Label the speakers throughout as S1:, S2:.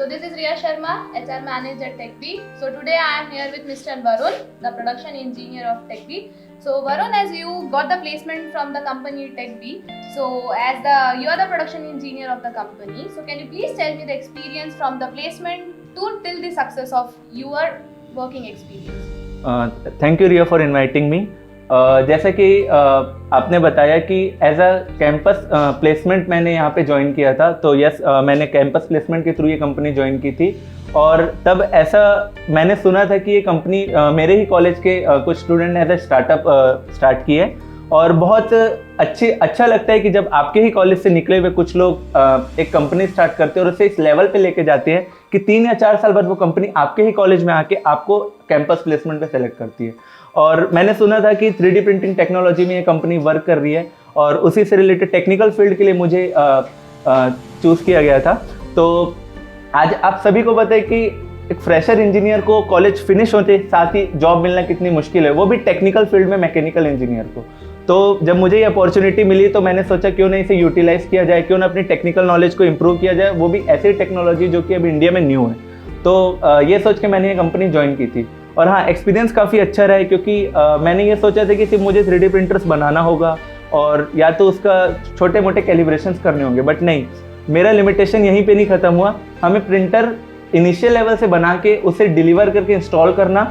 S1: So this is Riya Sharma, HR Manager TechBee. So today I am here with Mr. Varun, the Production Engineer of TechBee. So Varun, as you got the placement from the company TechBee, so you are the Production Engineer of the company. So can you please tell me the experience from the placement to till the success of your working experience?
S2: Thank you Riya for inviting me. जैसा कि आपने बताया कि as a campus placement मैंने यहाँ पे join किया था, तो यस मैंने कैंपस प्लेसमेंट के थ्रू ये कंपनी ज्वाइन की थी। और तब ऐसा मैंने सुना था कि ये कंपनी मेरे ही कॉलेज के कुछ स्टूडेंट ने एज अ स्टार्टअप स्टार्ट की है, और बहुत अच्छा लगता है कि जब आपके ही कॉलेज से निकले हुए कुछ लोग एक कंपनी स्टार्ट करते हैं और उसे इस लेवल पे लेके जाते हैं कि 3 या 4 साल बाद वो कंपनी आपके ही कॉलेज में आके आपको कैंपस प्लेसमेंट पे सेलेक्ट करती है। और मैंने सुना था कि 3D प्रिंटिंग टेक्नोलॉजी में ये कंपनी वर्क कर रही है, और उसी से रिलेटेड टेक्निकल फील्ड के लिए मुझे चूज़ किया गया था। तो आज आप सभी को पता है कि एक फ्रेशर इंजीनियर को कॉलेज फिनिश होते साथ ही जॉब मिलना कितनी मुश्किल है, वो भी टेक्निकल फील्ड में मैकेनिकल इंजीनियर को। तो जब मुझे ये अपॉर्चुनिटी मिली तो मैंने सोचा क्यों ना इसे यूटिलाइज़ किया जाए, क्यों ना अपनी टेक्निकल नॉलेज को इम्प्रूव किया जाए, वो भी ऐसी टेक्नोलॉजी जो कि अभी इंडिया में न्यू है। तो ये सोच के मैंने ये कंपनी ज्वाइन की थी। और हाँ, एक्सपीरियंस काफ़ी अच्छा रहा है, क्योंकि मैंने ये सोचा था कि सिर्फ मुझे 3D प्रिंटर्स बनाना होगा और या तो उसका छोटे मोटे कैलिब्रेशंस करने होंगे, बट नहीं, मेरा लिमिटेशन यहीं पे नहीं ख़त्म हुआ। हमें प्रिंटर इनिशियल लेवल से बना के उसे डिलीवर करके इंस्टॉल करना,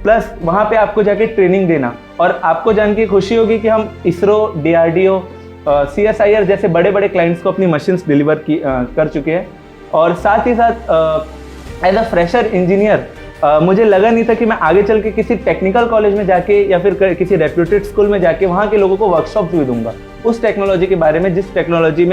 S2: प्लस वहाँ पे आपको जाके ट्रेनिंग देना। और आपको जान के खुशी होगी कि हम इसरो, DRDO, CSIR जैसे बड़े बड़े क्लाइंट्स को अपनी मशीन्स डिलीवर कर चुके हैं। और साथ ही साथ एज अ फ्रेशर इंजीनियर मुझे लगा नहीं था कि मैं आगे चल के किसी टेक्निकल कॉलेज में जाके या फिर किसी रेप्यूटेड स्कूल में जाके वहाँ के लोगों को वर्कशॉप भी दूंगा उस टेक्नोलॉजी के बारे में जिस टेक्नोलॉजी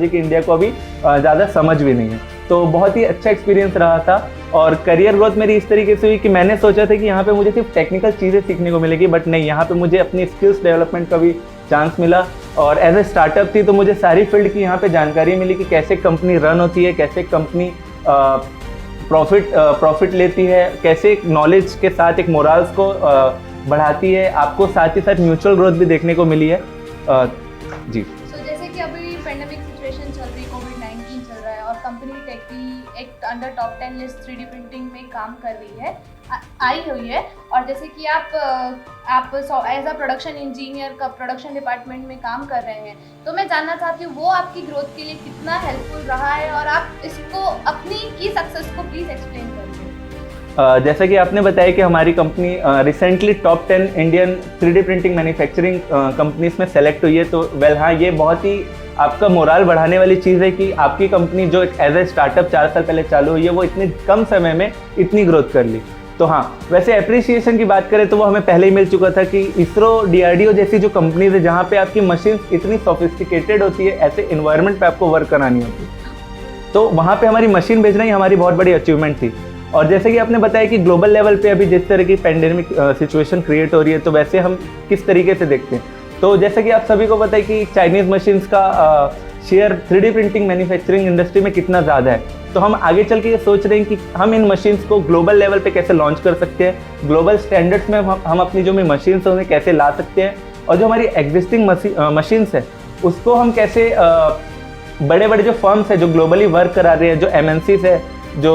S2: की इंडिया को अभी ज़्यादा समझ भी नहीं है। तो बहुत ही अच्छा एक्सपीरियंस रहा था। और करियर ग्रोथ मेरी इस तरीके से हुई कि मैंने सोचा था कि यहाँ पे मुझे सिर्फ टेक्निकल चीज़ें सीखने को मिलेगी, बट नहीं, यहाँ पे मुझे अपनी स्किल्स डेवलपमेंट का भी चांस मिला। और एज ए स्टार्टअप थी तो मुझे सारी फील्ड की यहाँ पे जानकारी मिली कि कैसे कंपनी रन होती है, कैसे कंपनी प्रॉफिट लेती है, कैसे नॉलेज के साथ एक मोरल्स को बढ़ाती है। आपको साथ ही साथ म्यूचुअल ग्रोथ भी देखने को मिली है। जी।
S1: जैसे कि अभी पेंडेमिक सिचुएशन चल रही, कोविड-19 चल रहा है और कंपनी TechBee एक under top 10 list 3D printing में काम कर रही है, आई हुई है। और जैसे कि आप एज अ प्रोडक्शन इंजीनियर का प्रोडक्शन डिपार्टमेंट में काम कर रहे हैं, तो मैं जानना चाहती हूँ वो आपकी ग्रोथ के लिए कितना हेल्पफुल रहा है, और आप इसको अपनी की सक्सेस को प्लीज़ एक्सप्लेन करिए।
S2: जैसा कि आपने बताया कि हमारी company recently top 10 Indian 3D printing manufacturing companies में सेलेक्ट हुई है, तो हाँ, ये बहुत ही आपका मोरल बढ़ाने वाली चीज़ है कि आपकी कंपनी जो एक एज ए स्टार्टअप 4 साल पहले चालू हुई है, वो इतने कम समय में इतनी ग्रोथ कर ली। तो हाँ, वैसे अप्रिसिएशन की बात करें तो वो हमें पहले ही मिल चुका था कि इसरो, DRDO जैसी जो कंपनीज है जहाँ पे आपकी मशीन इतनी सोफिस्टिकेटेड होती है, ऐसे इन्वायरमेंट पे आपको वर्क करानी होती है, तो वहाँ पे हमारी मशीन भेजना ही हमारी बहुत बड़ी अचीवमेंट थी। और जैसे कि आपने बताया कि ग्लोबल लेवल पे अभी जिस तरह की पेंडेमिक सिचुएशन क्रिएट हो रही है, तो वैसे हम किस तरीके से देखते हैं, तो जैसे कि आप सभी को पता है कि चाइनीज़ मशीन्स का share 3D printing manufacturing industry में कितना ज़्यादा है। तो हम आगे चल के ये सोच रहे हैं कि हम इन मशीन्स को ग्लोबल लेवल पे कैसे लॉन्च कर सकते हैं, ग्लोबल स्टैंडर्ड्स में हम अपनी जो भी मशीन्स हैं उन्हें कैसे ला सकते हैं, और जो हमारी एग्जिस्टिंग मशीन्स है उसको हम कैसे बड़े बड़े जो फर्म्स है जो ग्लोबली वर्क करा रहे हैं, जो MNCs है, जो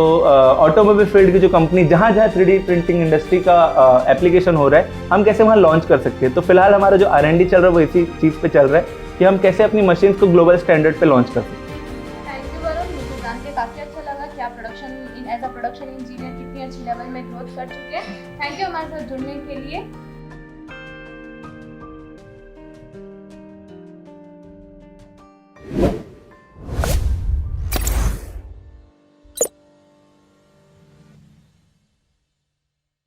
S2: ऑटोमोबाइल फील्ड की जो कंपनी जहाँ 3D प्रिंटिंग इंडस्ट्री का एप्लीकेशन हो रहा है, हम कैसे वहाँ लॉन्च कर सकते हैं। तो फिलहाल हमारा जो R&D चल रहा है वो इसी चीज़ पे चल रहा है कि हम कैसे अपनी मशीन्स को ग्लोबल स्टैंडर्ड पे लॉन्च कर सकते हैं।
S1: थैंक यू वरुण, मुझे जान के काफ़ी अच्छा लगा कि आप एज अ प्रोडक्शन इंजीनियर कितनी अच्छी लेवल में ग्रोथ कर चुके हैं। थैंक यू हमारे साथ जुड़ने के लिए।